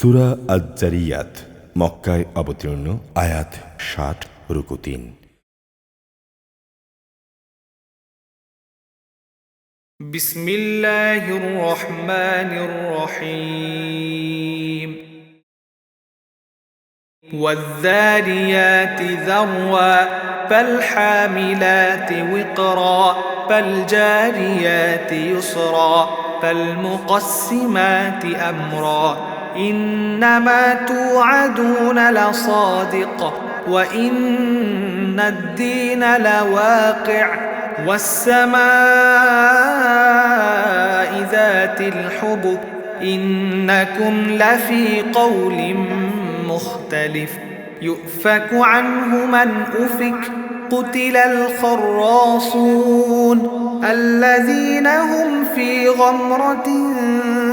সূরা আয-যারিয়াত মক্কায় অবতীর্ণ, আয়াত ৬০, রুকু ৩। বিসমিল্লাহির রহমানির রহিম। والذاريات ذروا فالحاملات وقرا فالجاريات يسرا فالمقسمات أمرا إنما توعدون لصادق وإن الدين لواقع والسماء ذات الحبك إنكم لفي قول مختلف يؤفك عنه من أفك قتل الخراصون الذين هم في غمرة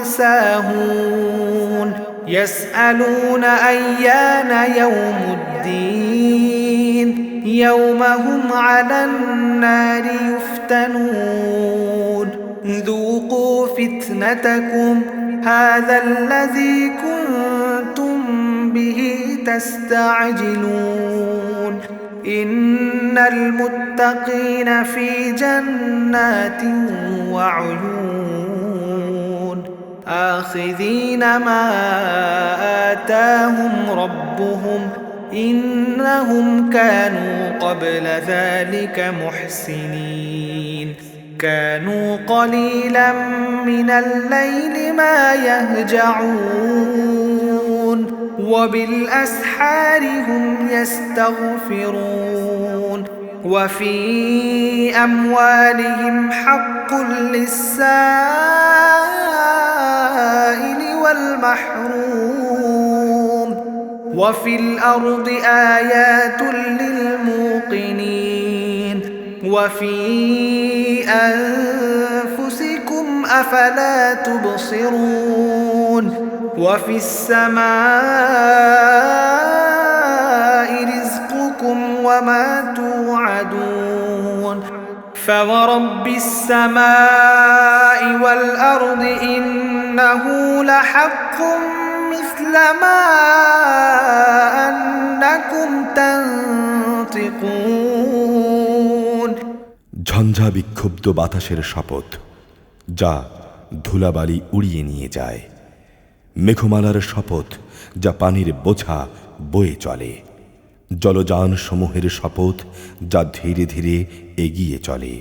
ساهون يسألون أيان يوم الدين يوم هم على النار يفتنون ذوقوا فتنتكم هذا الذي كنتم به تستعجلون إن المتقين في جنات وعيون آخذين ما آتاهم ربهم إنهم كانوا قبل ذلك محسنين كانوا قليلا من الليل ما يهجعون وبالأسحار هم يستغفرون وفي أموالهم حق للسائل والمحروم وفي الأرض آيات للموقنين وفي أنفسكم أفلا تبصرون وفي السماء رزقكم وما توعدون فورب السماء والأرض إنه لحق مثل ما أنكم تنطقون ঝঞ্ঝা বিক্ষুব্ধ বাতাসের শপথ, যা ধুলাবালি উড়িয়ে নিয়ে যায়। মেঘমালার শপথ, যা পানির বোঝা বয়ে চলে। জলযান সমূহের শপথ, যা ধীরে ধীরে এগিয়ে চলে।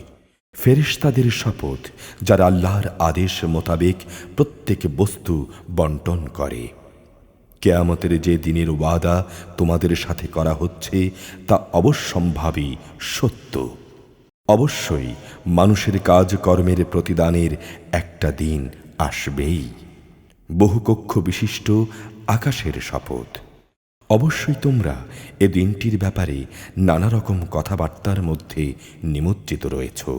ফেরেশতাদের শপথ, যারা আল্লাহর আদেশ মোতাবেক প্রত্যেক বস্তু বন্টন করে। কিয়ামতের যে দিনের ওয়াদা তোমাদের সাথে করা হচ্ছে তা অবশ্যম্ভাবী সত্য। অবশ্যই মানুষের কাজকর্মের প্রতিদানের একটা দিন আসবেই। বহুকক্ষ বিশিষ্ট আকাশের শপথ, অবশ্যই তোমরা এ দিনটির ব্যাপারে নানা রকম কথাবার্তার মধ্যে নিমজ্জিত রয়েছ।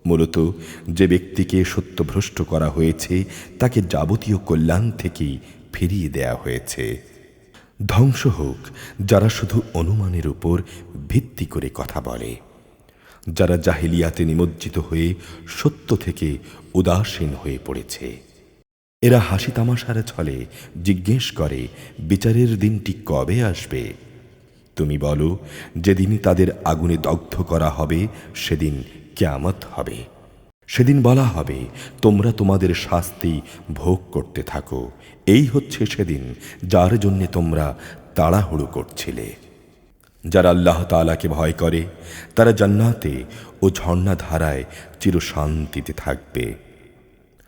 মূলত যে ব্যক্তিকে সত্যভ্রষ্ট করা হয়েছে তাকে যাবতীয় কল্যাণ থেকেই ফিরিয়ে দেয়া হয়েছে। ধ্বংস হোক যারা শুধু অনুমানের উপর ভিত্তি করে কথা বলে, যারা জাহিলিয়াতে নিমজ্জিত হয়ে সত্য থেকে উদাসীন হয়ে পড়েছে। এরা হাসি তামাশার ছলে জিজ্ঞেস করে, বিচারের দিনটি কবে আসবে? তুমি বলো, যেদিন তাদের আগুনে দগ্ধ করা হবে সেদিন কিয়ামত হবে। সেদিন বলা হবে, তোমরা তোমাদের শাস্তি ভোগ করতে থাকো। এই হচ্ছে সেদিন যার জন্য তোমরা তাড়াহুড়ো করছিলে। যারা আল্লাহ তাআলাকে ভয় করে তারা জান্নাতে ও ঝর্ণাধারায় চিরশান্তিতে থাকবে।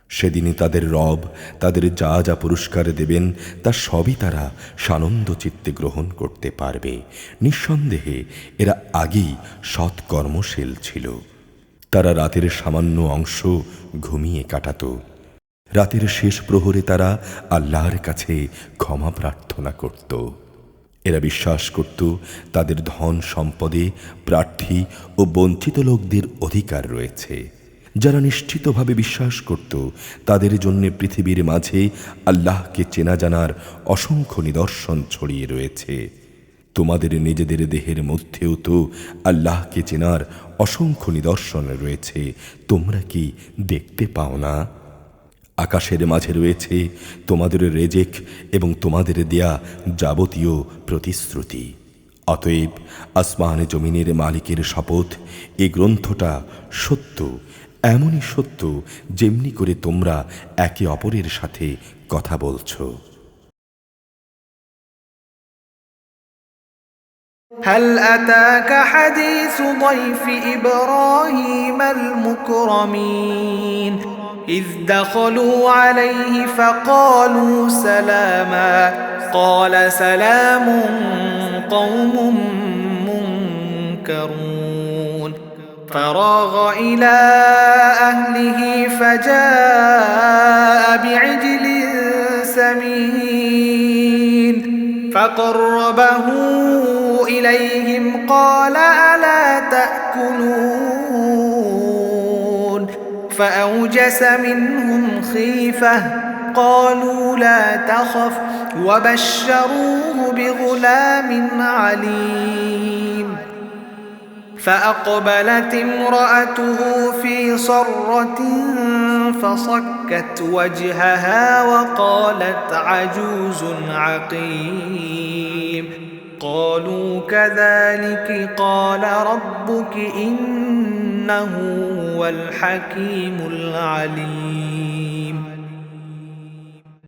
সেদিনই তাদের রব তাদের যা যা পুরস্কার দেবেন তা সবই তারা সানন্দ চিত্তে গ্রহণ করতে পারবে। নিঃসন্দেহে এরা আগেই সৎকর্মশীল ছিল। তারা রাতের সামান্য অংশ ঘুমিয়ে কাটাত। রাতের শেষ প্রহরে তারা আল্লাহর কাছে ক্ষমা প্রার্থনা করত। এরা বিশ্বাস করত তাদের ধন সম্পদে প্রার্থী ও বঞ্চিত লোকদের অধিকার রয়েছে। যারা নিশ্চিতভাবে বিশ্বাস করত তাদের জন্য পৃথিবীর মাঝে আল্লাহকে চেনা জানার অসংখ্য নিদর্শন ছড়িয়ে রয়েছে। তোমাদের নিজেদের দেহের মধ্যেও তো আল্লাহকে চেনার অসংখ্য নিদর্শন রয়েছে, তোমরা কি দেখতে পাও না? আকাশের মাঝে রয়েছে তোমাদের রেজেক এবং তোমাদের দেয়া যাবতীয় প্রতিশ্রুতি। অতএব আসমান জমিনের মালিকের শপথ, এই গ্রন্থটা সত্য, এমনই সত্য যেমনি করে তোমরা একে অপরের সাথে কথা বলছো। هل أتاك حديث ضيف إبراهيم المكرمين إذ دخلوا عليه فقالوا سلاما قال سلام قوم منكرون فراغ إلى أهله فجاء بعجل سمين فقربه إليهم قال ألا تأكلون فأوجس منهم خيفة قالوا لا تخف وبشروه بغلام عليم فأقبلت امرأته في صرة فصكت وجهها وقالت عجوز عقيم قالوا كذلك قال ربك إنه هو الحكيم العليم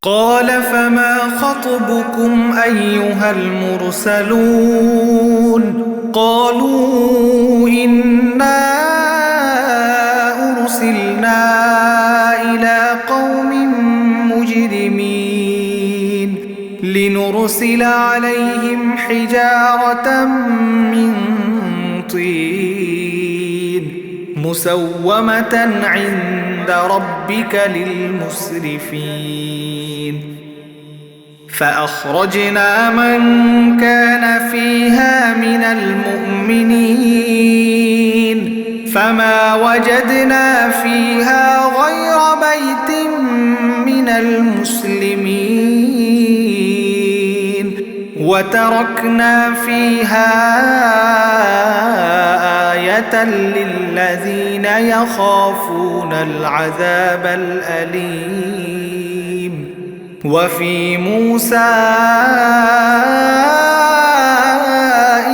قال فما خطبكم أيها المرسلون قالوا إنا أرسلنا إلى قوم مجرمين لنرسل عليهم حجارة من طين مسومة عند ربك للمسرفين فأخرجنا من كان فيها من المؤمنين فما وجدنا فيها غير بيت من المسلمين وتركنا فيها آية للذين يخافون العذاب الأليم وفي موسى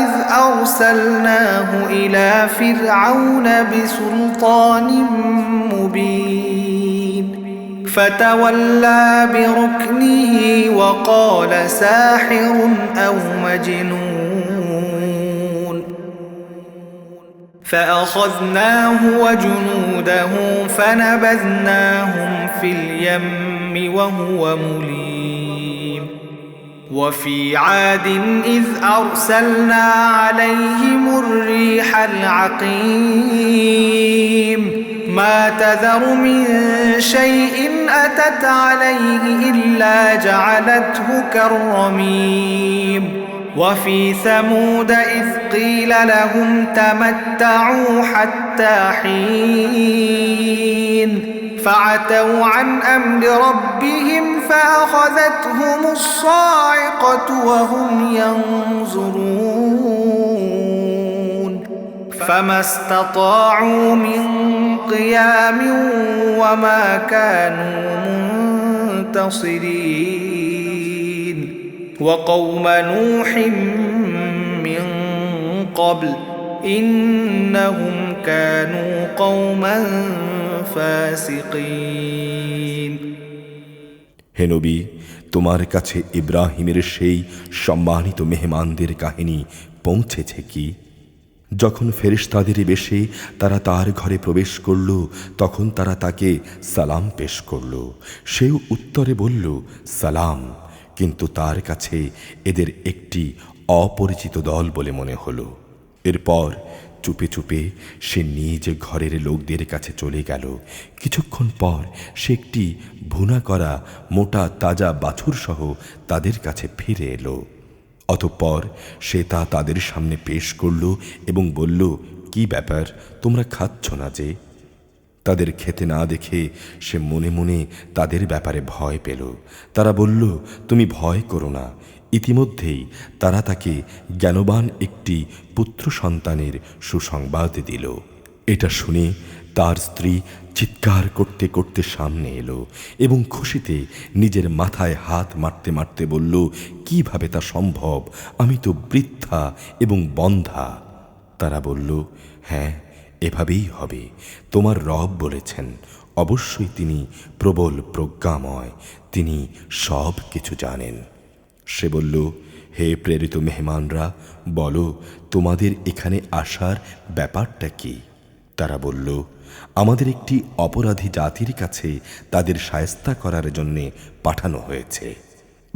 إذ أرسلناه إلى فرعون بسلطان مبين فتولى بركنه وقال ساحر أو مجنون فأخذناه وجنوده فنبذناهم في اليم وهو مليم وفي عاد إذ أرسلنا عليهم الريح العقيم ما تذر من شيء أتت عليه إلا جعلته كالرميم وفي ثمود إذ قيل لهم تمتعوا حتى حين فعتوا عن أمر ربهم فأخذتهم الصاعقة وهم ينظرون فما استطاعوا من قيام وما كانوا منتصرين وقوم نوح من قبل إنهم كانوا قوما فاسقين হে নবী, তোমার কাছে ইব্রাহিমের সেই সম্মানিত মেহমানদের কাহিনী পৌঁছেছে কি? যখন ফেরেশতাদের বেশে তারা তার ঘরে প্রবেশ করল, তখন তারা তাকে সালাম পেশ করল। সেও উত্তরে বলল সালাম, কিন্তু তার কাছে এদের একটি অপরিচিত দল বলে মনে হলো। এরপর চুপে চুপে সে নিজ ঘরের লোকদের কাছে চলে গেল। কিছুক্ষণ পর সে একটি ভুনা করা মোটা তাজা বাছুর সহ তাদের কাছে ফিরে এলো। অতঃপর সে তা তাদের সামনে পেশ করল এবং বলল, কি ব্যাপার, তোমরা খাচ্ছ না যে? তাদের খেতে না দেখে সে মনে মনে তাদের ব্যাপারে ভয় পেল। তারা বলল, তুমি ভয় করো না। ইতিমধ্যেই তারা তাকে জ্ঞানবান একটি পুত্র সন্তানের সুসংবাদ দিল। এটা শুনে তার স্ত্রী চিৎকার করতে করতে সামনে এলো এবং খুশিতে নিজের মাথায় হাত মারতে মারতে বলল, কিভাবে তা সম্ভব? আমি তো বৃদ্ধা এবং বন্ধ্যা। তারা বলল, হ্যাঁ, এভাবেই হবে। তোমার রব বলেছেন, অবশ্যই তিনি প্রবল প্রজ্ঞাময়, তিনি সব কিছু জানেন। সে বলল, হে প্রেরিত মেহমানরা, বলো তোমাদের এখানে আসার ব্যাপারটা কি? তারা বলল, আমাদের একটি অপরাধী জাতির কাছে তাদের শায়েস্তা করার জন্যে পাঠানো হয়েছে।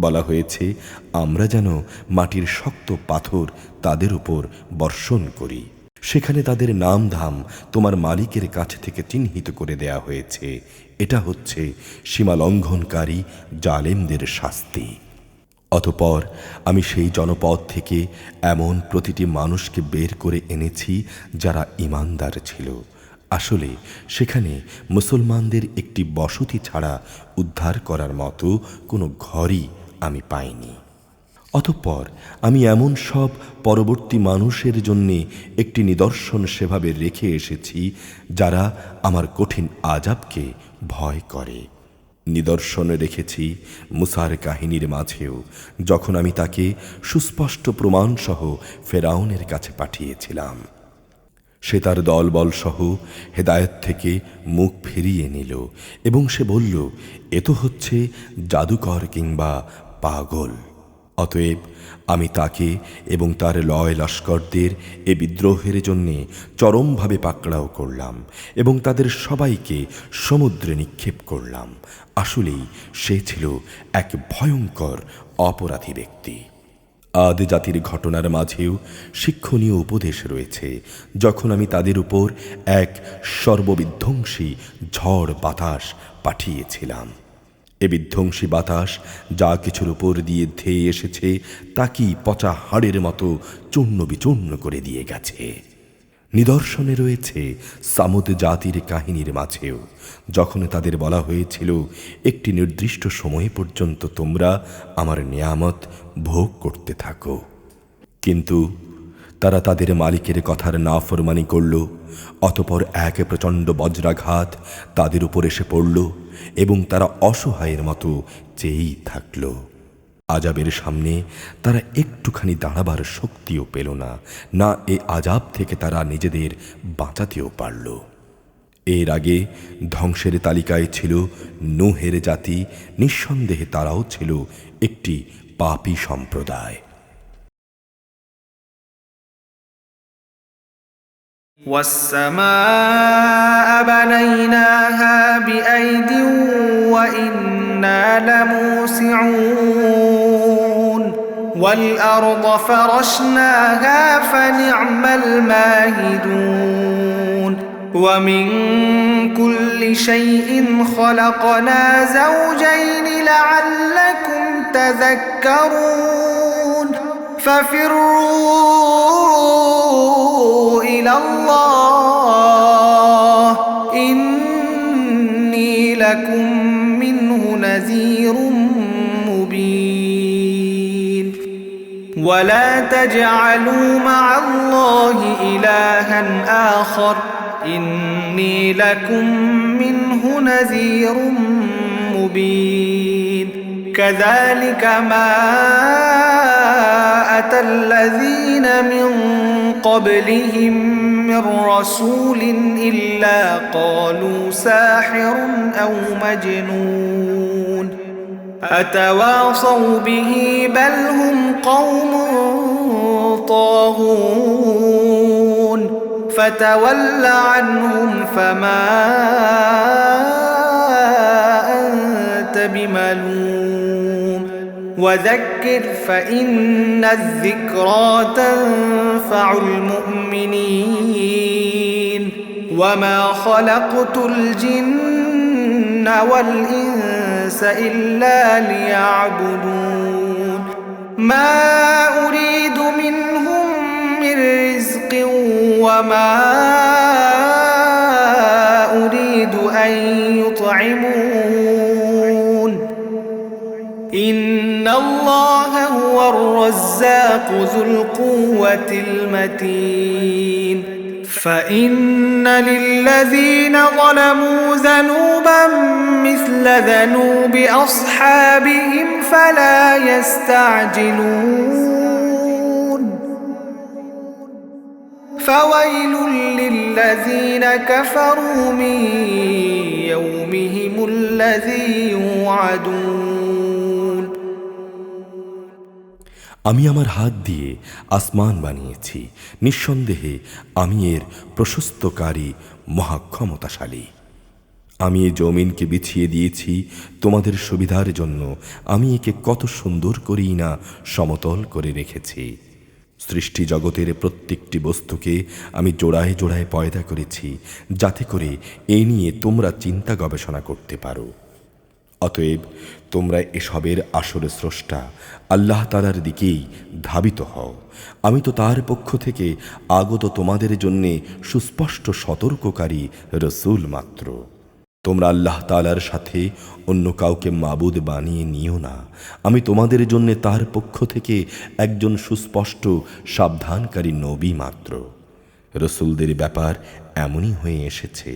বলা হয়েছে, আমরা যেন মাটির শক্ত পাথর তাদের উপর বর্ষণ করি। সেখানে তাদের নাম ধাম তোমার মালিকের কাছ থেকে চিহ্নিত করে দেয়া হয়েছে। এটা হচ্ছে সীমালঙ্ঘনকারী জালেমদের শাস্তি। অতঃপর আমি সেই জনপদ থেকে এমন প্রতিটি মানুষকে বের করে এনেছি যারা ঈমানদার ছিল। আসলে সেখানে মুসলমানদের একটি বসতি ছাড়া উদ্ধার করার মতো কোনো ঘরই আমি পাইনি। অতঃপর আমি এমন সব পরবর্তী মানুষের জন্যে একটি নিদর্শন সেভাবে রেখে এসেছি যারা আমার কঠিন আযাবকে ভয় করে। নিদর্শনে রেখেছি মুসার কাহিনীর মাঝেও, যখন আমি তাকে সুস্পষ্ট প্রমাণসহ ফেরাউনের কাছে পাঠিয়েছিলাম। সে তার দলবল সহ হেদায়েত থেকে মুখ ফিরিয়ে নিল এবং সে বলল, এ তো হচ্ছে জাদুকর কিংবা পাগল। অতএব আমি তাকে এবং তার লয় লস্করদের এ বিদ্রোহের জন্যে চরমভাবে পাকড়াও করলাম এবং তাদের সবাইকে সমুদ্রে নিক্ষেপ করলাম। আসলেই সে ছিল এক ভয়ঙ্কর অপরাধী ব্যক্তি। আদ জাতির ঘটনার মাঝেও শিক্ষণীয় উপদেশ রয়েছে। যখন আমি তাদের উপর এক সর্ববিধ্বংসী ঝড় বাতাস পাঠিয়েছিলাম, এ বিধ্বংসী বাতাস যা কিছুর উপর দিয়ে ধেয়ে এসেছে তাকেই পচা হাড়ের মতো চূর্ণ বিচূর্ণ করে দিয়ে গেছে। নিদর্শনে রয়েছে সামুদ জাতির কাহিনীর মাঝেও, যখন তাদের বলা হয়েছিল, একটি নির্দিষ্ট সময় পর্যন্ত তোমরা আমার নিয়ামত ভোগ করতে থাকো। কিন্তু তারা তাদের মালিকের কথার নাফরমানি করল। অতঃপর এক প্রচণ্ড বজ্রাঘাত তাদের উপর এসে পড়ল এবং তারা অসহায়ের মতো চেয়েই থাকল। আজাবের সামনে তারা একটুখানি দাঁড়াবার শক্তিও পেল না, না এ আজাব থেকে তারা নিজেদের বাঁচাতেও পারল। এর আগে ধ্বংসের তালিকায় ছিল নূহের জাতি। নিঃসন্দেহে তারাও ছিল একটি পাপী সম্প্রদায়। والسماء بنيناها بأيد وإنا لموسعون والأرض فرشناها فنعم الماهدون ومن كل شيء خلقنا زوجين لعلكم تذكرون ففروا إلى الله إني لكم منه نذير مبين ولا تجعلوا مع الله إلها آخر إني لكم منه نذير مبين كذلك ما أتى الذين من قبلهم من رسول إلا قالوا ساحر أو مجنون أتواصوا به بل هم قوم طاغون فتول عنهم فما أنت بملوم وذكر فإن الذكرى تنفع المؤمنين وما خلقت الجن والإنس إلا ليعبدون ما أريد منهم من رزق وما أريد أن يطعمون إن الله هو الرزاق ذو القوة المتين فإن للذين ظلموا ذنوبا مثل ذنوب أصحابهم فلا يستعجلون فويل للذين كفروا من يومهم الذي يوعدون আমি আমার হাত দিয়ে আসমান বানিয়েছি, নিঃসন্দেহে আমি এর প্রশস্তকারী মহাক্ষমতাশালী। আমি এই জমিনকে বিছিয়ে দিয়েছি তোমাদের সুবিধার জন্য। আমি একে কত সুন্দর করেই না সমতল করে রেখেছি। সৃষ্টি জগতের প্রত্যেকটি বস্তুকে আমি জোড়ায় জোড়ায় পয়দা করেছি, যাতে করে এ নিয়ে তোমরা চিন্তা গবেষণা করতে পারো। অতএব তোমরা এসবের আসল স্রষ্টা আল্লাহ তাআলার দিকেই ধাবিত হও। আমি তো তার পক্ষ থেকে আগত তোমাদের জন্যে সুস্পষ্ট সতর্ককারী রসূল মাত্র। তোমরা আল্লাহ তাআলার সাথে অন্য কাউকে মাবুদ বানিয়ে নিও না। আমি তোমাদের জন্য তার পক্ষ থেকে একজন সুস্পষ্ট সাবধানকারী নবী মাত্র। রসূলদের ব্যাপার এমনই হয়ে এসেছে।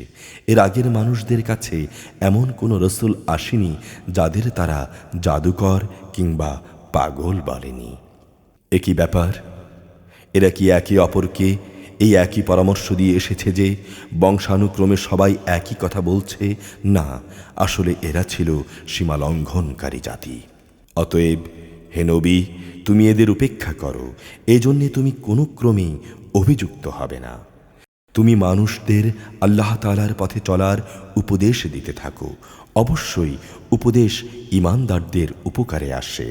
এর আগের মানুষদের কাছে এমন কোনো রসূল আসেনি যাদের তারা জাদুকর কিংবা পাগল বলেনি। একই ব্যাপার, এরা কি একে অপরকে এই একই পরামর্শ দিয়ে এসেছে যে বংশানুক্রমে সবাই একই কথা বলছে? না, আসলে এরা ছিল সীমা লঙ্ঘনকারী জাতি। অতএব হে নবী, তুমি এদের উপেক্ষা করো, এজন্যে তুমি কোনো ক্রমেই অভিযুক্ত হবে না। তুমি মানুষদের আল্লাহ তাআলার পথে চলার উপদেশ দিতে থাকো। অবশ্যই উপদেশ ঈমানদারদের উপকারে আসে।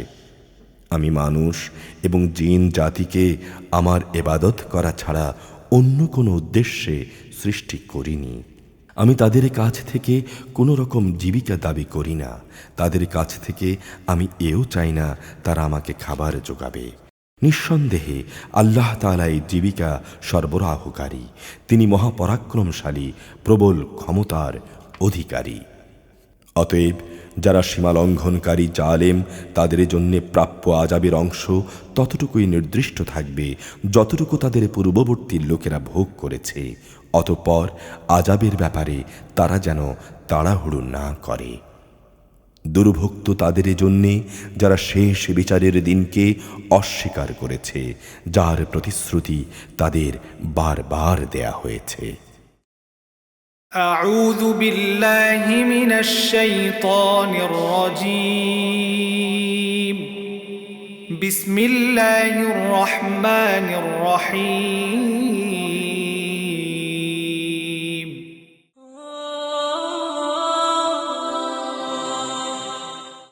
আমি মানুষ এবং জিন জাতিকে আমার ইবাদত করা ছাড়া অন্য কোনো উদ্দেশ্যে সৃষ্টি করিনি। আমি তাদের কাছ থেকে কোনো রকম জীবিকা দাবি করি না। তাদের কাছ থেকে আমি এও চাই না তারা আমাকে খাবার যোগাবে। নিঃসন্দেহে আল্লাহ তাআলা এই জীবিকা সরবরাহকারী। তিনি মহাপরাক্রমশালী, প্রবল ক্ষমতার অধিকারী। অতএব যারা সীমালঙ্ঘনকারী জালেম, তাদের জন্যে প্রাপ্য আযাবের অংশ ততটুকুই নির্দিষ্ট থাকবে যতটুকু তাদের পূর্ববর্তী লোকেরা ভোগ করেছে। অতঃপর আযাবের ব্যাপারে তারা যেন তাড়াহুড়ো না করে। দুর্ভোক্ত তাদের জন্যে যারা শেষ বিচারের দিনকে অস্বীকার করেছে, যার প্রতিশ্রুতি তাদের বারবার দেয়া হয়েছে। أعوذ بالله من الشيطان الرجيم بسم الله الرحمن الرحيم